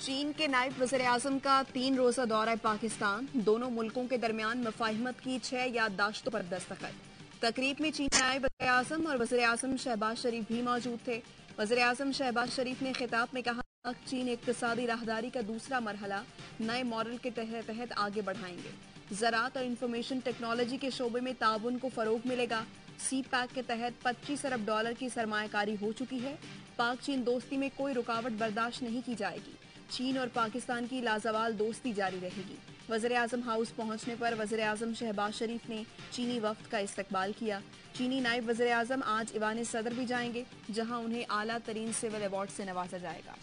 चीन के नायब वज़ीर-ए-आज़म का 3 रोजा दौरा पाकिस्तान। दोनों मुल्कों के दरमियान मुफाहिमत की 6 याददाश्तों पर दस्तखत। तकरीब में चीनी नायब वज़ीर-ए-आज़म और वज़ीर-ए-आज़म शहबाज शरीफ भी मौजूद थे। वज़ीर-ए-आज़म शहबाज शरीफ ने खिताब में कहा, चीन इक्तिसादी राहदारी का दूसरा मरहला नए मॉडल के तहत आगे बढ़ाएंगे। ज़राअत और इंफॉर्मेशन टेक्नोलॉजी के शोबे में ताउन को फरोग मिलेगा। सी पैक के तहत $25 अरब की सरमायाकारी हो चुकी है। पाक चीन दोस्ती में कोई रुकावट बर्दाश्त नहीं की जाएगी। चीन और पाकिस्तान की लाजवाल दोस्ती जारी रहेगी। वज़ीर-ए-आज़म हाउस पहुंचने पर वज़ीर-ए-आज़म शहबाज शरीफ ने चीनी वफ्द का इस्तकबाल किया। चीनी नायब वज़ीर-ए-आज़म आज ईवान सदर भी जाएंगे, जहां उन्हें आला तरीन सिविल अवार्ड से नवाजा जाएगा।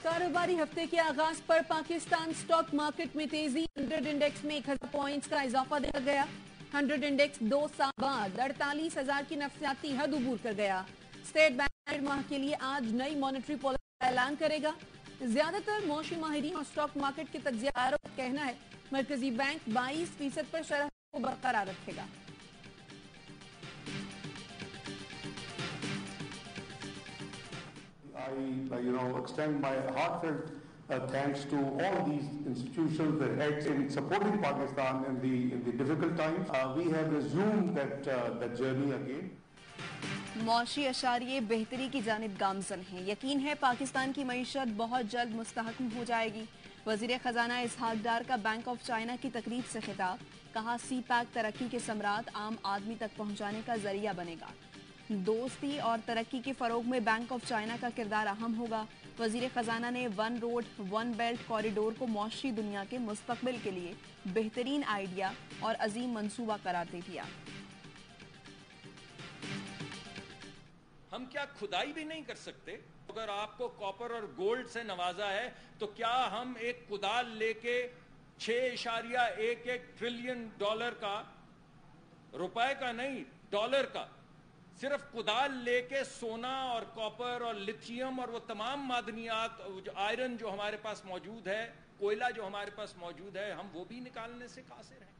कारोबारी हफ्ते के आगाज पर पाकिस्तान स्टॉक मार्केट में तेजी। 100 इंडेक्स में 1000 पॉइंट्स का इजाफा देखा गया। 100 इंडेक्स 2 साल बाद 48,000 की नफसियाती हद अबूर कर गया। स्टेट बैंक माह के लिए आज नई मॉनेटरी पॉलिसी का ऐलान करेगा। ज्यादातर मौशी माहिरीन और स्टॉक मार्केट के तज्जियाकारों का कहना है मरकजी बैंक 22% पर शरह को बरकरार रखेगा। I extend my heartfelt thanks to all these institutions, the heads in supporting Pakistan in the difficult times. We have resumed that journey again. मौशी अशारिये बेहतरी की जानिब गामजन हैं। यकीन है पाकिस्तान की मईशत बहुत जल्द मुस्तहकम हो जाएगी। वजीर खजाना इसहाक डार का बैंक ऑफ चाइना की तकरीब से खिताब। कहा, सी पैक तरक्की के समरात आम आदमी तक पहुंचाने का जरिया बनेगा। दोस्ती और तरक्की के फरोग में बैंक ऑफ चाइना का किरदार अहम होगा। वजीर खजाना ने 1 रोड 1 बेल्ट कॉरिडोर को मौशी दुनिया के मुस्तकबिल के लिए बेहतरीन आइडिया और अजीम मंसूबा करार दे दिया। हम क्या खुदाई भी नहीं कर सकते? अगर आपको कॉपर और गोल्ड से नवाजा है तो क्या हम एक कुदाल लेके 6.11 ट्रिलियन डॉलर का, रुपए का नहीं डॉलर का, सिर्फ कुदाल लेके सोना और कॉपर और लिथियम और वो तमाम मादनियात, आयरन जो हमारे पास मौजूद है, कोयला जो हमारे पास मौजूद है, हम वो भी निकालने से कासिर हैं।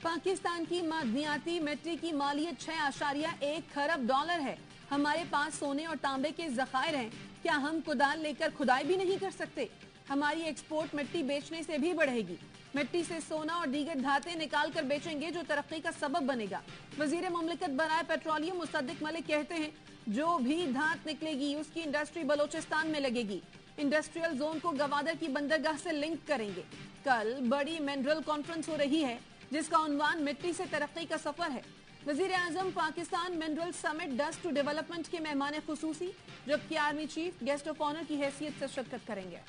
पाकिस्तान की मादनियाती मिट्टी की मालियत 6.1 खरब डॉलर है। हमारे पास सोने और तांबे के जखायर हैं। क्या हम कुदाल लेकर खुदाई भी नहीं कर सकते? हमारी एक्सपोर्ट मिट्टी बेचने से भी बढ़ेगी। मिट्टी से सोना और दीगर धातें निकाल कर बेचेंगे जो तरक्की का सबब बनेगा। वजीर मुमलिकत बराए पेट्रोलियम मुसद्दिक मलिक कहते हैं, जो भी धात निकलेगी उसकी इंडस्ट्री बलोचिस्तान में लगेगी। इंडस्ट्रियल जोन को गवादर की बंदरगाह से लिंक करेंगे। कल बड़ी मिनरल कॉन्फ्रेंस हो रही है जिसका उन्वान मिट्टी से तरक्की का सफर है। वजीर आजम Pakistan mineral summit dust to development के मेहमान खुसूसी, जबकि army chief guest of honour की हैसियत से शिरकत करेंगे।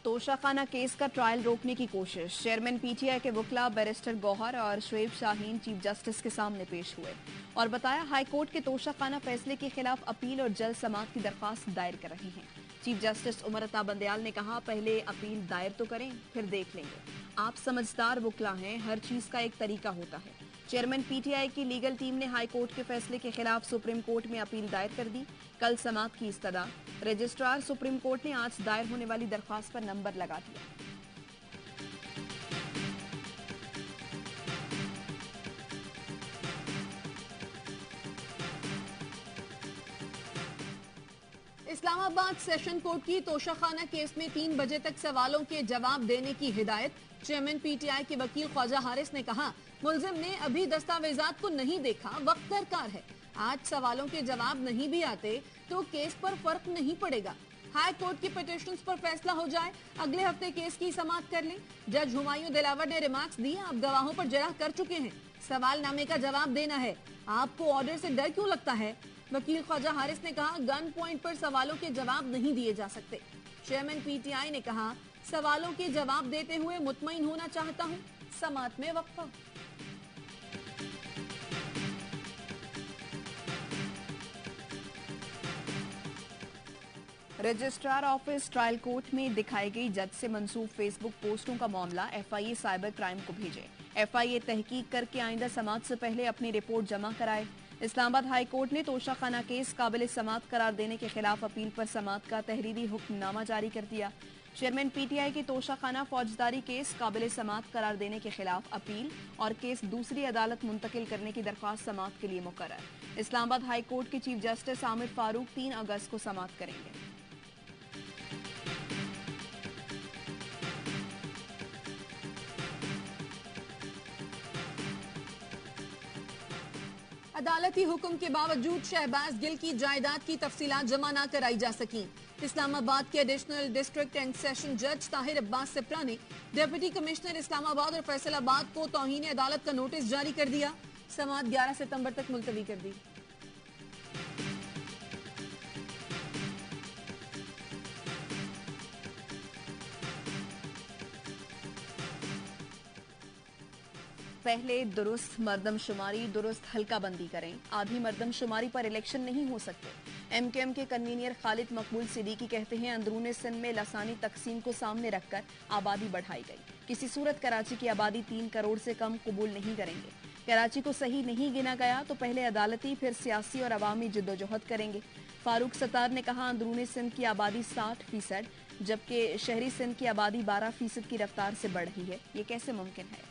तोशाखाना केस का ट्रायल रोकने की कोशिश। चेयरमैन पीटीआई के वकला बैरिस्टर गौहर और शुएब शाहीन चीफ जस्टिस के सामने पेश हुए और बताया हाईकोर्ट के तोशाखाना फैसले के खिलाफ अपील और जल्द समाअत की दरख्वास्त दायर कर रहे हैं। चीफ जस्टिस उमर अता बंदयाल ने कहा, पहले अपील दायर तो करें, फिर देख लेंगे। आप समझदार वकला हैं, हर चीज का एक तरीका होता है। चेयरमैन पीटीआई की लीगल टीम ने हाई कोर्ट के फैसले के खिलाफ सुप्रीम कोर्ट में अपील दायर कर दी। कल समाअत की इस्तदा। रजिस्ट्रार सुप्रीम कोर्ट ने आज दायर होने वाली दरख्वास्त पर नंबर लगा दिया। इस्लामाबाद सेशन कोर्ट की तोशाखाना केस में 3 बजे तक सवालों के जवाब देने की हिदायत। चेयरमैन पीटीआई के वकील ख्वाजा हारिस ने कहा, मुलजिम ने अभी दस्तावेजात को नहीं देखा, वक्त दरकार है। आज सवालों के जवाब नहीं भी आते तो केस पर फर्क नहीं पड़ेगा। हाई कोर्ट की पिटिशंस पर फैसला हो जाए, अगले हफ्ते केस की समाअत कर लें। जज हुमायूं दिलावर ने रिमार्क्स दिए, आप गवाहों पर जरह कर चुके हैं, सवालनामे का जवाब देना है, आपको ऑर्डर से डर क्यों लगता है? वकील ख्वाजा हारिस ने कहा, गन पॉइंट पर सवालों के जवाब नहीं दिए जा सकते। चेयरमैन पीटीआई ने कहा, सवालों के जवाब देते हुए मुतमईन होना चाहता हूं। समाअत में वक्फा। रजिस्ट्रार ऑफिस ट्रायल कोर्ट में दिखाई गई जज से मंसूब फेसबुक पोस्टों का मामला एफआईए साइबर क्राइम को भेजे। एफआईए तहकीक करके आइंदा समाअत से पहले अपनी रिपोर्ट जमा कराए। इस्लामाबाद हाई कोर्ट ने तोशाखाना केस काबिल समाअत करार देने के खिलाफ अपील पर समाअत का तहरीरी हुक्मनामा जारी कर दिया। चेयरमैन पीटीआई की तोशाखाना फौजदारी केस काबिल समाअत करार देने के खिलाफ अपील और केस दूसरी अदालत मुंतकिल करने की दरख्वास्त समाअत के लिए मुकर्रर। इस्लामाबाद हाई कोर्ट के चीफ जस्टिस आमिर फारूक 3 अगस्त को समाअत करेंगे। अदालती हुक्म के बावजूद शहबाज गिल की जायदाद की तफसीलात जमा न कराई जा सकी। इस्लामाबाद के एडिशनल डिस्ट्रिक्ट एंड सेशन जज ताहिर अब्बास सिप्रा ने डिप्टी कमिश्नर इस्लामाबाद और फैसलाबाद को तौहीन अदालत का नोटिस जारी कर दिया। समाअत 11 सितंबर तक मुलतवी कर दी। पहले दुरुस्त मर्दमशुमारी दुरुस्त हल्का बंदी करें। आधी मर्दमशुमारी पर इलेक्शन नहीं हो सकते। एमकेएम के कन्वीनियर खालिद मकबूल सिद्दीकी कहते हैं अंदरूनी सिंध में लसानी तकसीम को सामने रखकर आबादी बढ़ाई गई। किसी सूरत कराची की आबादी 3 करोड़ से कम कबूल नहीं करेंगे। कराची को सही नहीं गिना गया तो पहले अदालती फिर सियासी और अवामी जिद्दोजहद करेंगे। फारूक सत्तार ने कहा अंदरूनी सिंध की आबादी 60% जबकि शहरी सिंध की आबादी 12% की रफ्तार से बढ़ रही है। ये कैसे मुमकिन है?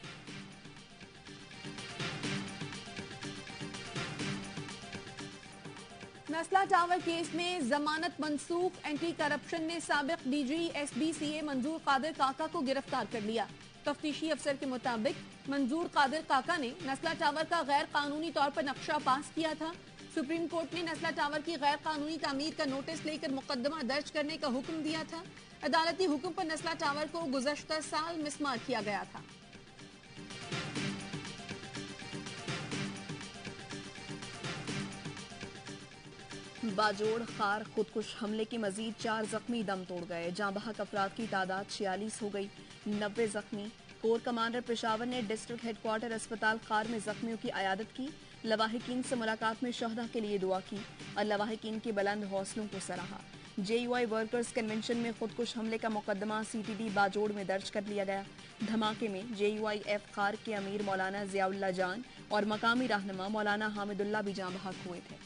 नस्ला टावर केस में जमानत मनसूख। एंटी करप्शन ने साबिक डीजी एसबीसीए मंजूर कादिर काका को गिरफ्तार कर लिया। तफ्तीशी अफसर के मुताबिक मंजूर कादिर काका ने नस्ला टावर का गैर कानूनी तौर पर नक्शा पास किया था। सुप्रीम कोर्ट ने नस्ला टावर की गैर कानूनी तामीर का नोटिस लेकर मुकदमा दर्ज करने का हुक्म दिया था। अदालती हुक्म पर नस्ला टावर को गुज़श्ता साल मिसमार किया गया था। बाजोड़ खार खुदकुश हमले की मजीद 4 जख्मी दम तोड़ गए। जाँ बहक अफराद की तादाद 46 हो गई। 90 जख्मी। कोर कमांडर पेशावर ने डिस्ट्रिक्ट हेडक्वार्टर अस्पताल खार में जख्मियों की अयादत की। लवाहिकीन से मुलाकात में शहदा के लिए दुआ की और लवाहिकीन के बुलंद हौसलों को सराहा। जेयूआई वर्कर्स कन्वेंशन में खुदकुश हमले का मुकदमा सीटीडी बाजोड़ में दर्ज कर लिया गया। धमाके में जेयूआईएफ खार के अमीर मौलाना जियाउल्लाह जान और मकामी रहनुमा मौलाना हामिदुल्लाह भी जाँ बहक हुए थे।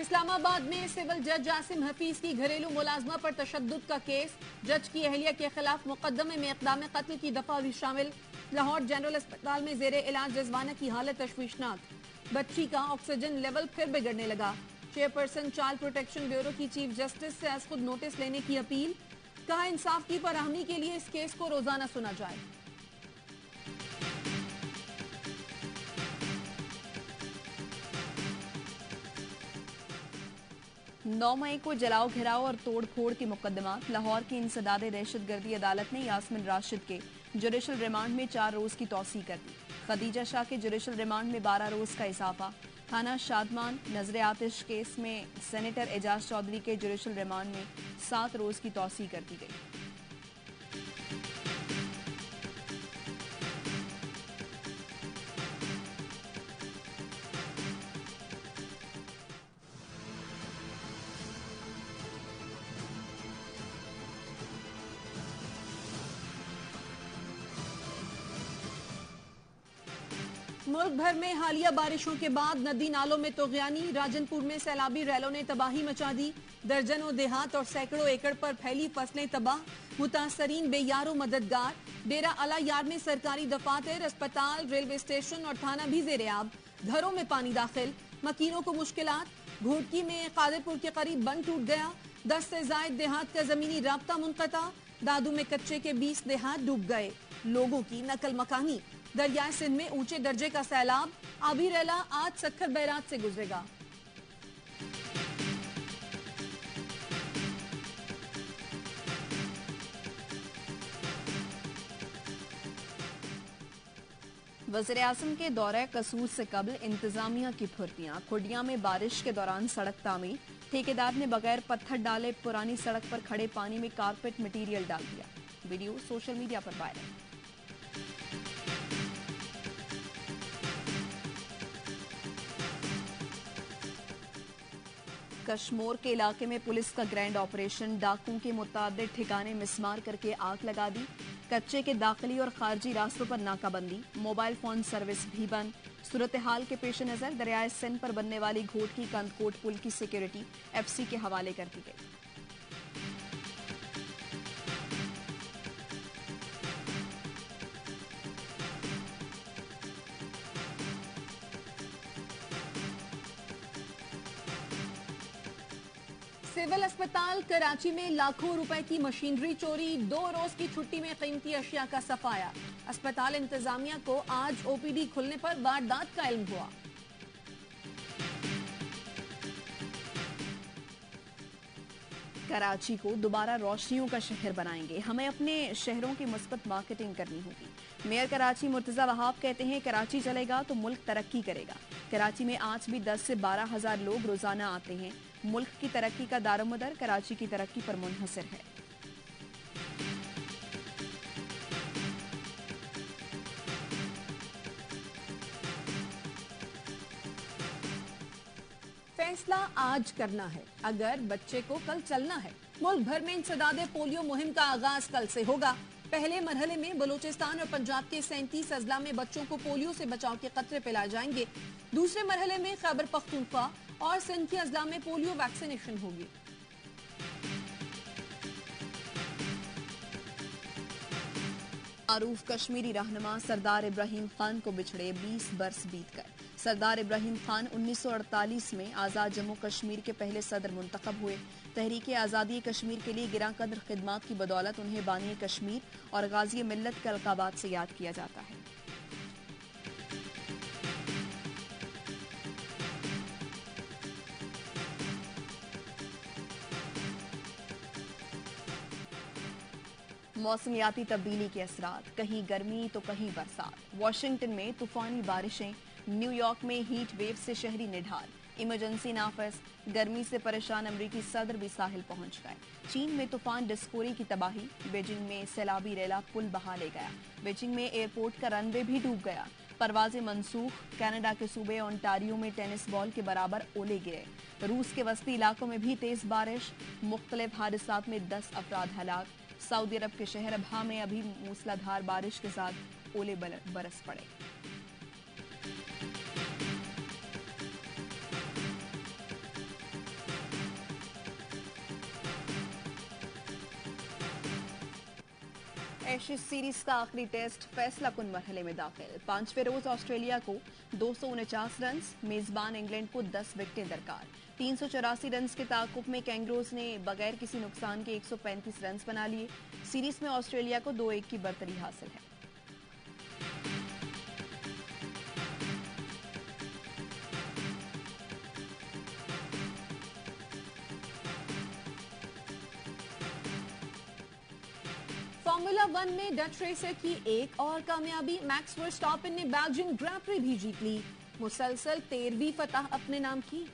इस्लामाबाद में सिविल जज जासिम हफीज की घरेलू मुलाजमा पर तशद्दुद का केस। जज की अहलिया के खिलाफ मुकदमे में इक़दाम कत्ल की दफा भी शामिल। लाहौर जनरल अस्पताल में जेरे इलाज रिजवाना की हालत तशवीशनाक। बच्ची का ऑक्सीजन लेवल फिर बिगड़ने लगा। चेयरपर्सन चाइल्ड प्रोटेक्शन ब्यूरो की चीफ जस्टिस से आज खुद नोटिस लेने की अपील। कहा इंसाफ की फराहमी के लिए इस केस को रोजाना सुना जाए। 9 मई को जलाओ घिराव और तोड़ फोड़ के मुकदमात। लाहौर की इंसदाद दहशतगर्दी अदालत ने यास्मिन राशिद के जुडिशल रिमांड में 4 रोज की तौसीह कर दी। खदीजा शाह के जुडिशल रिमांड में 12 रोज का इजाफा। थाना शादमान नजर आतिश केस में सेनेटर एजाज चौधरी के जुडिशल रिमांड में 7 रोज की तौसीह कर दी गई। मुल्क भर में हालिया बारिशों के बाद नदी नालों में तोगयानी। राजनपुर में सैलाबी रैलों ने तबाही मचा दी। दर्जनों देहात और सैकड़ों एकड़ पर फैली फसलें तबाह। मुतासरीन बेयारो मददगार। डेरा अला यार में सरकारी दफातर, अस्पताल, रेलवे स्टेशन और थाना भी जेरे-आब। घरों में पानी दाखिल। मकीनों को मुश्किलात। घोटकी में कादिरपुर के करीब बंद टूट गया। 10 से जायद देहात का जमीनी राब्ता मुनक़ता। दादू में कच्चे के 20 देहात डूब गए। लोगों की नकल मकानी। दरियाए सिंध में ऊंचे दर्जे का सैलाब। आबी रैला आज सक्खर बैरात से गुजरेगा। वज़ीर-ए-आज़म के दौरे कसूर से कबल इंतजामिया की फुर्तियां। खुडिया में बारिश के दौरान सड़क तामीर। ठेकेदार ने बगैर पत्थर डाले पुरानी सड़क पर खड़े पानी में कारपेट मटीरियल डाल दिया। वीडियो सोशल मीडिया पर वायरल। कश्मीर के इलाके में पुलिस का ग्रैंड ऑपरेशन, डाकुओं के मुताबिक ठिकाने मिसमार करके आग लगा दी। कच्चे के दाखिली और खारजी रास्तों पर नाकाबंदी, मोबाइल फोन सर्विस भी बंद। सूरत हाल के पेश नजर दरियाए सिंध पर बनने वाली घोटकी कंदकोट पुल की सिक्योरिटी एफसी के हवाले कर दी गई। सिविल अस्पताल कराची में लाखों रुपए की मशीनरी चोरी, 2 रोज की छुट्टी में कीमती अशिया का सफाया। अस्पताल इंतजामिया को आज ओपीडी खुलने पर वारदात का इल्म हुआ। कराची को दोबारा रोशनियों का शहर बनाएंगे, हमें अपने शहरों की मुस्बत मार्केटिंग करनी होगी। मेयर कराची मुर्तजा वहाब कहते हैं कराची चलेगा तो मुल्क तरक्की करेगा। कराची में आज भी 10 से 12 हजार लोग रोजाना आते हैं। मुल्क की तरक्की का दारोमदार कराची की तरक्की पर मुनहसर है। फैसला आज करना है, अगर बच्चे को कल चलना है। मुल्क भर में इंसदादे पोलियो मुहिम का आगाज कल से होगा। पहले मरहले में बलूचिस्तान और पंजाब के 37 अजला में बच्चों को पोलियो से बचाव के कतरे पिलाए जाएंगे। दूसरे मरहले में खैबर पख्तूनख्वा और सिंध के अजला में पोलियो वैक्सीनेशन होगी। मारूफ कश्मीरी रहनुमा सरदार इब्राहिम खान को बिछड़े 20 बरस बीत गए। सरदार इब्राहिम खान 1948 में आज़ाद जम्मू कश्मीर के पहले सदर मुंतखब हुए। तहरीक आज़ादी कश्मीर के लिए गिरा कद्र खिदमात की बदौलत उन्हें बानी कश्मीर और गाजी मिल्लत के अलकाबात से याद किया जाता है। मौसमियाती तब्दीली के असरात, कहीं गर्मी तो कहीं बरसात। वाशिंगटन में तूफानी बारिशें, न्यूयॉर्क में हीट वेव से शहरी निढाल, इमरजेंसी नाफिज। गर्मी से परेशान अमरीकी सदर भी साहिल पहुंच गए। चीन में तूफान डिस्कोरी की तबाही, बीजिंग में सैलाबी रेला पुल बहा ले गया। बीजिंग में एयरपोर्ट का रनवे भी डूब गया। परवाजें मनसूख। कनाडा के सूबे ओंटारियो में टेनिस बॉल के बराबर ओले गिरे। रूस के वस्ती इलाकों में भी तेज बारिश, मुख्तलिफ हादसात में 10 अफराद हलाक। सऊदी अरब के शहर अबहा में अभी मूसलाधार बारिश के साथ ओले बरस पड़े। एशेज सीरीज का आखिरी टेस्ट फैसला कुन मरहले में दाखिल। 5वें रोज ऑस्ट्रेलिया को 249 रन, मेजबान इंग्लैंड को 10 विकेटें दरकार। 384 रन के ताकुब में कैंगरोज ने बगैर किसी नुकसान के 135 रन बना लिए। सीरीज में ऑस्ट्रेलिया को 2-1 की बढ़तरी हासिल है। फॉर्मूला 1 में डच रेसर की एक और कामयाबी, मैक्स वर्स्टैपेन ने बेल्जियन ग्रैंड प्री भी जीत ली। मुसलसल 13वीं फतह अपने नाम की।